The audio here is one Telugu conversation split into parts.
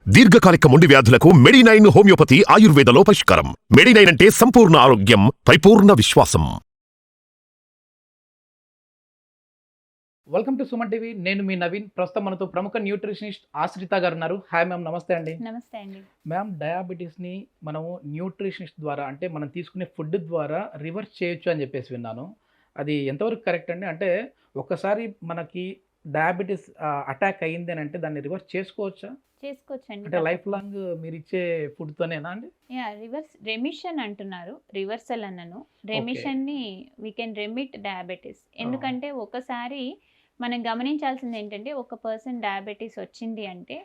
దీర్ఘకాలిక మొండి వ్యాధులకు మెడినైన్ హోమియోపతి ఆయుర్వేదలో పరిష్కారం. మెడినైన్ అంటే సంపూర్ణ ఆరోగ్యం, పరిపూర్ణ విశ్వాసం. Welcome to Suman TV. నేను మీ నవీన్. ప్రస్తుతం మనతో ప్రముఖ న్యూట్రిషనిస్ట్ ఆశ్రిత గారు ఉన్నారు. హాయ్ మ్యామ్, నమస్తే అండి. నమస్తే అండి. మ్యామ్, డయాబెటీస్ని మనము న్యూట్రిషనిస్ట్ ద్వారా అంటే మనం తీసుకునే ఫుడ్ ద్వారా రివర్స్ చేయొచ్చు అని చెప్పేసి విన్నాను. అది ఎంతవరకు కరెక్ట్ అండి? అంటే ఒక్కసారి మనకి డయాబెటీస్ అటాక్ అయ్యింది అని అంటే దాన్ని రివర్స్ చేసుకోవచ్చా? చేసుకోవచ్చండి. అంటే లైఫ్ లాంగ్ మీరు ఇచ్చే ఫుడ్తోనేనా అండి? రివర్స్ రెమిషన్ అంటున్నారు. రివర్సల్ అన్నను. రెమిషన్ని వీ కెన్ రెమిట్ డయాబెటీస్. ఎందుకంటే ఒకసారి మనం గమనించాల్సింది ఏంటంటే, ఒక పర్సన్ డయాబెటీస్ వచ్చింది అంటే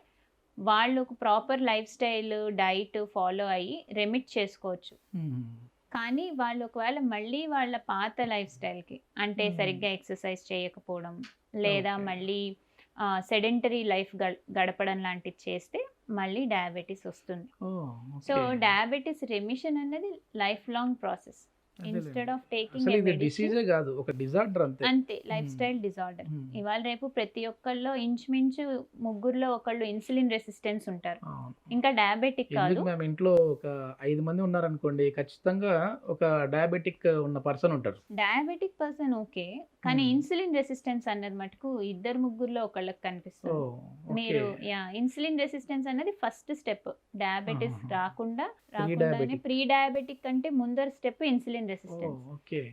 వాళ్ళు ఒక proper life style diet follow అయ్యి రెమిట్ చేసుకోవచ్చు. కానీ వాళ్ళు ఒకవేళ మళ్ళీ వాళ్ళ పాత లైఫ్ స్టైల్కి అంటే సరిగ్గా ఎక్సర్సైజ్ చేయకపోవడం లేదా మళ్ళీ సెడెంటరీ లైఫ్ గడపడం లాంటివి చేస్తే మళ్ళీ డయాబెటీస్ వస్తుంది. సో డయాబెటీస్ రెమిషన్ అనేది life long process. Instead of taking డిసీజే కాదు, ఒక డిజార్డర్ అంతే, లైఫ్ స్టైల్ డిజార్డర్. ఇవాళ రేపు ప్రతి ఒక్కళ్ళు ఇంచుమించు ముగ్గురులో ఒకళ్ళు ఇన్సులిన్ రెసిస్టెన్స్ ఉంటారు. ఇంకా డయాబెటిక్ కాదు. మేము ఇంట్లో ఒక 5 మంది ఉన్నారనుకోండి, ఖచ్చితంగా ఒక డయాబెటిక్ ఉన్న పర్సన్ ఉంటారు. డయాబెటిక్ పర్సన్ ఓకే, కానీ ఇన్సులిన్ రెసిస్టెన్స్ అన్నది మటుకు ఇద్దరు ముగ్గురులో ఒకళ్ళకి కనిపిస్తుంది. మీరు ఇన్సులిన్ రెసిస్టెన్స్ అనేది ఫస్ట్ స్టెప్. డయాబెటిస్ రాకుండానే ప్రీ డయాబెటిక్ అంటే ముందర step insulin resistance.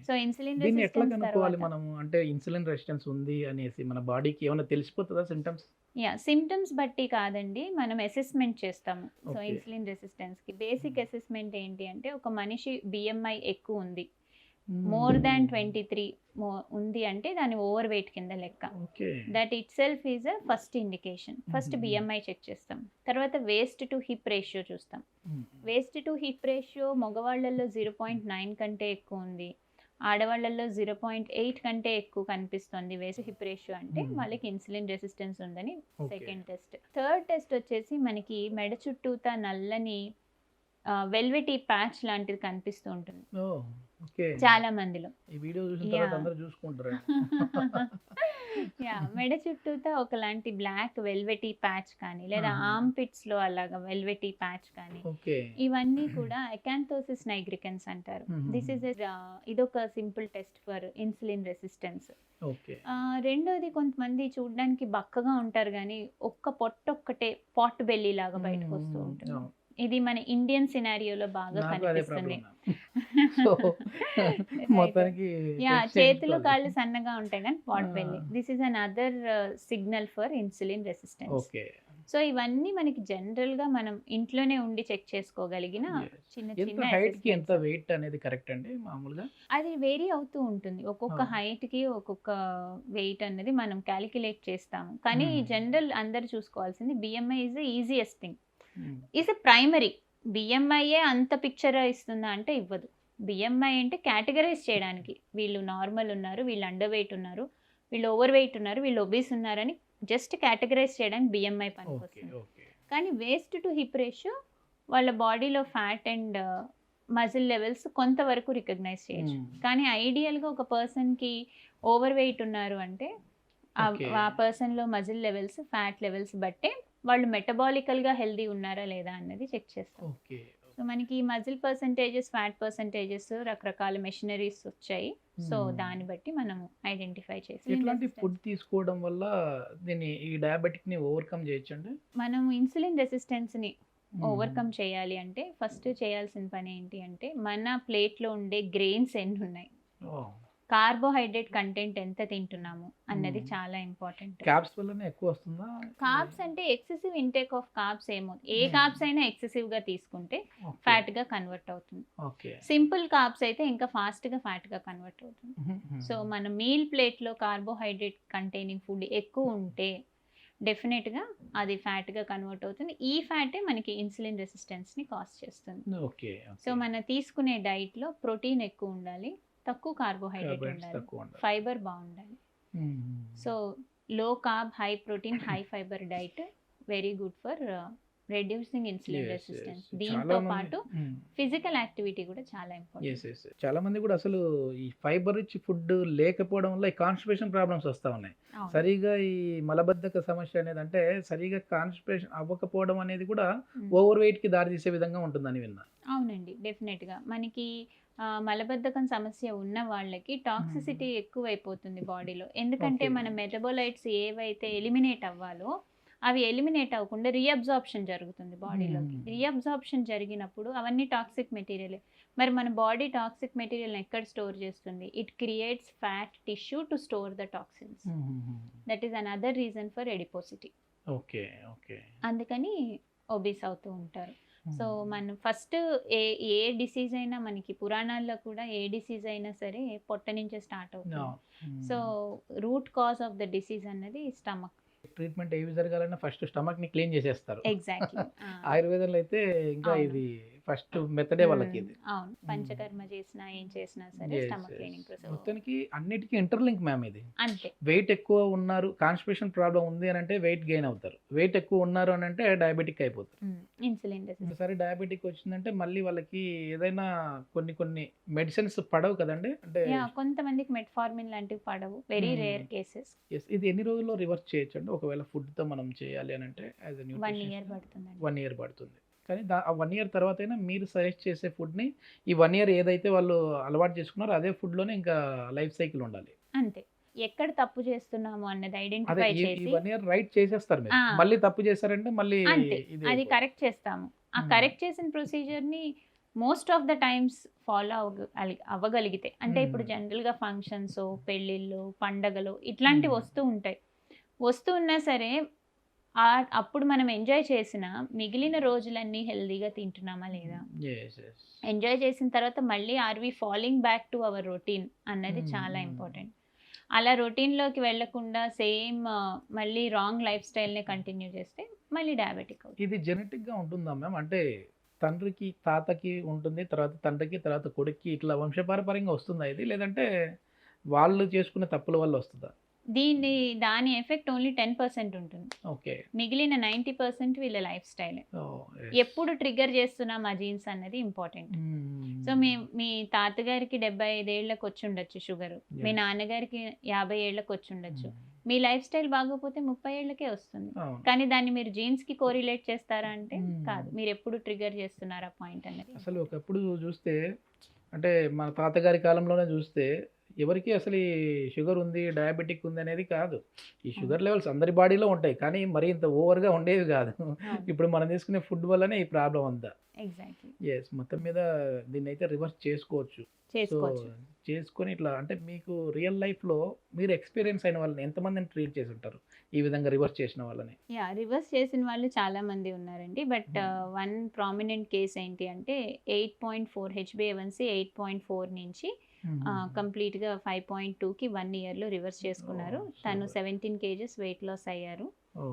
So insulin resistance కనుక్కోవాలి మనము. అంటే ఇన్సులిన్ రెసిస్టెన్స్ ఉంది అనేసి మన బాడీకి ఏమైనా తెలిసిపోతుందా సింటమ్స్? సిమ్టమ్స్ బట్టి కాదండి, మనం అసెస్మెంట్ చేస్తాము. సో ఇన్సులిన్ రెసిస్టెన్స్ కి బేసిక్ అసెస్మెంట్ ఏంటి అంటే, ఒక మనిషి బిఎంఐ ఎక్కువ ఉంది, మోర్ దాన్ 23 ఉంది అంటే దాని ఓవర్ వెయిట్ కింద లెక్క. That itself is a first indication. First BMI check చేస్తాం, తర్వాత వేస్ట్ టు హిప్ రేషియో చూస్తాం. వేస్ట్ టు హిప్ రేషియో మగవాళ్ళల్లో 0.9 కంటే ఎక్కువ ఉంది, ఆడవాళ్ళల్లో 0.8 కంటే ఎక్కువ కనిపిస్తుంది వేస్ట్ హిప్ రేషియో అంటే వాళ్ళకి ఇన్సులిన్ రెసిస్టెన్స్ ఉందని సెకండ్ టెస్ట్. థర్డ్ టెస్ట్ వచ్చేసి మనకి మెడ చుట్టూతా నల్లని వెల్వెటీ ప్యాచ్ లాంటిది కనిపిస్తూ ఉంటుంది చాలా మందిలో. మెడ చుట్టూతా ఒకలాంటి బ్లాక్ వెల్వెటీ ప్యాచ్ కానీ లేదా ఆర్మ్ పిట్స్ లో అలాగా వెల్వెటీ ప్యాచ్ కానీ, ఇవన్నీ కూడా అకాంతోసిస్ నైగ్రికన్స్ అంటారు. దిస్ ఇస్ ఇదొక simple test for insulin resistance. రెండోది, కొంతమంది చూడడానికి బక్కగా ఉంటారు కానీ ఒక్క పొట్టొక్కటే పాట్ బెల్లీ లాగా బయటకు వస్తూ ఉంటుంది. ఇది మన ఇండియన్ సినారియోలో బాగా కనిపిస్తుంది. చేతులు కాళ్ళు సన్నగా ఉంటాయి కానీ pot belly. This is another signal for insulin resistance. So ఇవన్నీ మనకి జనరల్ గా మనం ఇంట్లోనే ఉండి చెక్ చేసుకోగలిగిన చిన్న ఎంత వెయిట్ అనేది కరెక్ట్ అండి మామూలుగా? అది వేరీ అవుతూ ఉంటుంది. ఒక్కొక్క హైట్ కి ఒక్కొక్క వెయిట్ అనేది మనం క్యాలిక్యులేట్ చేస్తాము. కానీ జనరల్ అందరు చూసుకోవాల్సింది BMI is the easiest thing. Is a primary. బిఎంఐఏ అంత పిక్చర్ ఇస్తుందా అంటే ఇవ్వదు. బిఎంఐ అంటే కేటగరైజ్ చేయడానికి, వీళ్ళు నార్మల్ ఉన్నారు, వీళ్ళు అండర్ వెయిట్ ఉన్నారు, వీళ్ళు ఓవర్ వెయిట్ ఉన్నారు, వీళ్ళు ఒబీస్ ఉన్నారని జస్ట్ కేటగరైజ్ చేయడానికి బిఎంఐ పనికొస్తుంది. కానీ వేస్ట్ టు హిప్ రేషియో వాళ్ళ బాడీలో ఫ్యాట్ అండ్ మజిల్ లెవెల్స్ కొంతవరకు రికగ్నైజ్ చేయొచ్చు. కానీ ఐడియల్గా ఒక పర్సన్కి ఓవర్ వెయిట్ ఉన్నారు అంటే ఆ పర్సన్లో మజిల్ లెవెల్స్ ఫ్యాట్ లెవెల్స్ బట్టే వాళ్ళు మెటబాలికల్గా హెల్దీ ఉన్నారా లేదా అన్నది చెక్ చేస్తాం. సో మనకి మజిల్ పర్సంటేజెస్, ఫ్యాట్ పర్సంటేజెస్, రకరకాల మెషినరీస్ వచ్చాయి. సో దాన్ని బట్టి మనం ఐడెంటిఫై చేసి ఎట్లాంటి ఫుడ్ తీసుకోవడం వల్ల దీన్ని ఈ డయాబెటిక్ ని ఓవర్కమ్ చేయొచ్చండి? మనం ఇన్సులిన్ రెసిస్టెన్స్ ని ఓవర్కమ్ చేయాలి అంటే ఫస్ట్ చేయాల్సిన పని ఏంటి అంటే, మన ప్లేట్లో ఉండే గ్రెయిన్స్ ఎన్ని ఉన్నాయి, కార్బోహైడ్రేట్ కంటెంట్ ఎంత తింటున్నాము అన్నది చాలా ఇంపార్టెంట్. కార్బ్స్ వల్లనే ఎక్కువ వస్తుందా? కార్బ్స్ అంటే ఎక్సెసివ్ ఇంటేక్ ఆఫ్ కార్బ్స్ ఏమో, ఏ కార్బ్స్ అయినా ఎక్సెసివ్ గా తీసుకుంటే ఫ్యాట్ గా కన్వర్ట్ అవుతుంది. సింపుల్ కార్బ్స్ అయితే ఇంకా ఫాస్ట్ గా ఫ్యాట్ గా కన్వర్ట్ అవుతుంది. సో మన మీల్ ప్లేట్ లో కార్బోహైడ్రేట్ కంటైనింగ్ ఫుడ్ ఎక్కువ ఉంటే డెఫినెట్ గా అది ఫ్యాట్ గా కన్వర్ట్ అవుతుంది. ఈ ఫ్యాటే మనకి ఇన్సులిన్ రెసిస్టెన్స్ ని కాజ్ చేస్తుంది. సో మన తీసుకునే డైట్ లో ప్రోటీన్ ఎక్కువ ఉండాలి, తక్కువ కార్బోహైడ్రేట్ ఉండాలి, ఫైబర్ బాగుండాలి. సో లో carb, high protein, high fibre diet very good for reducing insulin Yes, resistance. yes. దీంతో చాలా మంది పాటు ఫిజికల్ యాక్టివిటీ కూడా చాలా ఇంపార్టెంట్. చాలా మంది కూడా అసలు ఈ ఫైబర్ రిచ్ ఫుడ్ లేకపోవడం వల్ల ఈ కాన్స్టిపేషన్ ప్రాబ్లమ్స్ వస్తా ఉన్నాయి. అవును. సరిగా ఈ మలబద్ధక సమస్య అనేది అంటే సరిగా కాన్స్టిపేషన్ అవ్వకపోవడం అనేది కూడా మ్మ్. ఓవర్ వెయిట్ కి దారి తీసే విధంగా ఉంటుందని విన్నా. అవునండి, డెఫినెట్గా మనకి మలబద్ధకం సమస్య ఉన్న వాళ్ళకి టాక్సిసిటీ ఎక్కువైపోతుంది బాడీలో. ఎందుకంటే Okay. మన మెటబోలైట్స్ ఏవైతే ఎలిమినేట్ అవ్వాలో అవి ఎలిమినేట్ అవ్వకుండా రీఅబ్జార్ప్షన్ జరుగుతుంది బాడీలోకి. Hmm. రీఅబ్జార్ప్షన్ జరిగినప్పుడు అవన్నీ టాక్సిక్ మెటీరియలే. మరి మన బాడీ టాక్సిక్ మెటీరియల్ ఎక్కడ స్టోర్ చేస్తుంది? It creates fat tissue to store the toxins. That is another reason for adiposity. Okay okay. అందుకని ఒబీస్ అవుతూ ఉంటారు. సో మనం ఫస్ట్ ఏ ఏ డిసీజ్ అయినా మనకి పురాణాల్లో కూడా ఏ డిసీజ్ అయినా సరే పొట్ట నుంచే స్టార్ట్ అవుతుంది. So root cause of the disease అన్నది స్టమక్. ట్రీట్మెంట్ ఏవి జరగాలన్నా ఫస్ట్ స్టమక్ ని క్లీన్ చేసేస్తారు. ఎగ్జాక్ట్లీ. ఆయుర్వేదంలో అయితే ఇంకా అవును. ఇది ఫస్ట్ మెథడే వాళ్ళకి ఇది. అవును, పంచకర్మ చేసినా ఏం చేసినా సరే Yes, stomach yes. Cleaning process మొత్తానికి అన్నిటికీ ఇంటర్లింక్ మ్యామ్ ఇది. అంతే. వెయిట్ ఎక్కువ ఉన్నారు, కాన్స్టిపేషన్ ప్రాబ్లం ఉంది అని అంటే వెయిట్ గెయిన్ అవుతారు. వెయిట్ ఎక్కువ ఉన్నారు అని అంటే డయాబెటిక్ అయిపోతారు. Insulin resistance. ఒకసారి డయాబెటిక్ వచ్చిందంటే మళ్ళీ వాళ్ళకి ఏదైనా కొన్ని మెడిసిన్స్ పడవు కదండి. అంటే యా, కొంతమందికి మెట్ఫార్మిన్ లాంటివి పడవు, very Hmm. Rare cases. yes, ఇది ఎన్ని రోజుల్లో రివర్స్ చేయొచ్చు అండి ఒకవేళ ఫుడ్ తో మనం చేయాలి అని అంటే యాజ్ 1 ఇయర్ పడుతుందండి. 1 ఇయర్ పడుతుంది. కానీ ఆ 1 ఇయర్ తర్వాత అయినా మీరు సజెస్ట్ చేసే ఫుడ్ ని ఈ 1 ఇయర్ ఏదైతే వాళ్ళు అలవాటు చేసుకున్నారో అదే ఫుడ్ లోనే ఇంకా లైఫ్ సైకిల్ ఉండాలి. అంతే. ఎక్కడ తప్పు చేస్తున్నాము అన్నది అదే ఐడెంటిఫై ఈ చేసి 1 ఇయర్ రైట్ చేసేస్తారు మీరు. ఆ. మళ్ళీ తప్పు చేశారంటే మళ్ళీ అంతే, ఇది అది అయిపోతుంది. కరెక్ట్ చేస్తాము. ఆ Hmm. కరెక్ట్ చేసిన ప్రొసీజర్ని most of the times follow అవ్వగలిగితే, అంటే ఇప్పుడు Hmm. జనరల్గా ఫంక్షన్స్, పెళ్ళిళ్ళు, పండగలు ఇట్లాంటివి Hmm. వస్తూ ఉన్నా సరే అప్పుడు మనం ఎంజాయ్ చేసిన మిగిలిన రోజులన్నీ హెల్దీగా తింటున్నామా లేదా, Yes, yes. ఎంజాయ్ చేసిన తర్వాత మళ్ళీ are we following back to our routine అన్నది చాలా Hmm. ఇంపార్టెంట్. అలా రొటీన్లోకి వెళ్లకుండా సేమ్ మళ్ళీ రాంగ్ లైఫ్ స్టైల్నే కంటిన్యూ చేస్తే మళ్ళీ డయాబెటిక్ అవుతుంది. ఇది జెనెటిక్ గా ఉంటుందా మ్యామ్? అంటే తండ్రికి తాతకి ఉంటుంది, తర్వాత తండ్రికి, తర్వాత కొడుక్కి, ఇట్లా వంశపారపర్యంగా వస్తుందా ఇది, లేదంటే వాళ్ళు చేసుకునే తప్పుల వల్ల వస్తుందా? దాని ఎఫెక్ట్ ఓన్లీ 10% ఉంటుంది. ఓకే. మిగిలిన 90% వీళ్ళ లైఫ్ స్టైల్. ఎప్పుడు ట్రిగ్గర్ చేస్తున్నాం ఆ జీన్స్ అన్నది ఇంపార్టెంట్. సో మీ తాతగారికి 75 ఏళ్ళకి వచ్చి ఉండొచ్చు షుగర్, మీ Yes. నాన్నగారికి 50 ఏళ్ళకి వచ్చి ఉండొచ్చు. మీ లైఫ్ స్టైల్ బాగోపోతే 30 ఏళ్ళకే వస్తుంది. అవును. కానీ దాన్ని మీరు జీన్స్ కి కోరిలేట్ చేస్తారా అంటే Hmm. కాదు. మీరు ఎప్పుడు ట్రిగ్గర్ చేస్తున్నారా పాయింట్ అనేది. అసలు ఒకప్పుడు చూస్తే అంటే మన తాతగారి కాలంలోనే చూస్తే ఎవరికి అసలు ఈ షుగర్ ఉంది, డయాబెటిక్ ఉంది అనేది కాదు. ఈ షుగర్ లెవెల్స్ అందరి బాడీలో ఉంటాయి, కానీ మరీ ఇంత ఓవర్గా ఉండేవి కాదు. ఇప్పుడు మనం తీసుకునే ఫుడ్ వల్లనే ఈ ప్రాబ్లం అంతా. ఎగ్జాక్ట్లీ. ఎస్, మొత్తం మీద దీన్ని అయితే రివర్స్ చేసుకోవచ్చు. సో చేసుకోవచ్చు. చేసుకొని ఇట్లా అంటే మీకు రియల్ లైఫ్లో మీరు ఎక్స్పీరియన్స్ అయిన వాళ్ళని ఎంతమందిని ట్రీట్ చేసి ఉంటారు ఈ విధంగా రివర్స్ చేసిన వాళ్ళని? యా, రివర్స్ చేసిన వాళ్ళు చాలా మంది ఉన్నారండి. బట్ వన్ ప్రామినెంట్ కేస్ ఏంటి అంటే 8.4 HbA1c 8.4 నుంచి కంప్లీట్గా 5.2కి 1 ఇయర్లో రివర్స్ చేసుకున్నారు. Oh, తను super. 17 kgs వెయిట్ లాస్ అయ్యారు. Oh,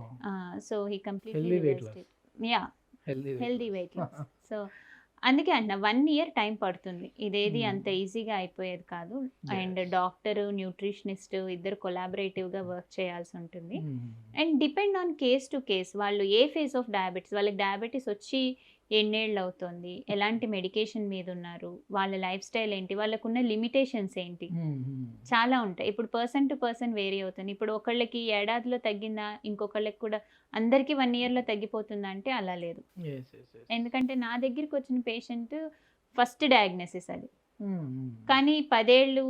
so he completely Healthy weight loss. Yeah, healthy healthy weight loss. So అందుకే అంట 1 ఇయర్ టైం పడుతుంది. ఇదేది Hmm. అంత ఈజీగా అయిపోయేది కాదు. Yes. అండ్ డాక్టర్, న్యూట్రిషనిస్ట్ ఇద్దరు కొలాబరేటివ్గా వర్క్ చేయాల్సి ఉంటుంది. And depend on case to case. వాళ్ళు ఏ ఫేజ్ ఆఫ్ డయాబెటీస్, వాళ్ళకి డయాబెటీస్ వచ్చి ఎన్నేళ్ళు అవుతుంది, ఎలాంటి మెడికేషన్ మీద ఉన్నారు, వాళ్ళ లైఫ్ స్టైల్ ఏంటి, వాళ్ళకున్న లిమిటేషన్స్ ఏంటి, చాలా ఉంటాయి. ఇప్పుడు పర్సన్ టు పర్సన్ వేరీ అవుతుంది. ఇప్పుడు ఒకళ్ళకి ఏడాదిలో తగ్గిందా, ఇంకొకళ్ళకి కూడా అందరికీ 1 ఇయర్లో తగ్గిపోతుందా అంటే అలా లేదు. ఎందుకంటే నా దగ్గరికి వచ్చిన పేషెంట్ ఫస్ట్ డయాగ్నోసిస్ అది, కానీ 10 ఏళ్ళు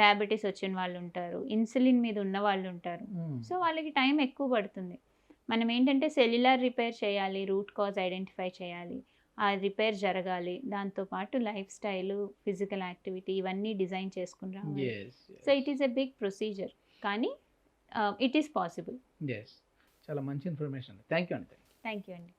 డయాబెటీస్ వచ్చిన వాళ్ళు ఉంటారు, ఇన్సులిన్ మీద ఉన్న వాళ్ళు ఉంటారు. సో వాళ్ళకి టైం ఎక్కువ పడుతుంది. మనం ఏంటంటే సెల్యులార్ రిపేర్ చేయాలి, రూట్ కాజ్ ఐడెంటిఫై చేయాలి, ఆ రిపేర్ జరగాలి, దాంతోపాటు లైఫ్ స్టైల్, ఫిజికల్ యాక్టివిటీ ఇవన్నీ డిజైన్ చేసుకుని రావాలి. So it is a big procedure, కానీ ఇట్ ఈస్ పాసిబుల్. చాలా మంచి ఇన్ఫర్మేషన్. థ్యాంక్ యూ అండి. థ్యాంక్ యూ అండి.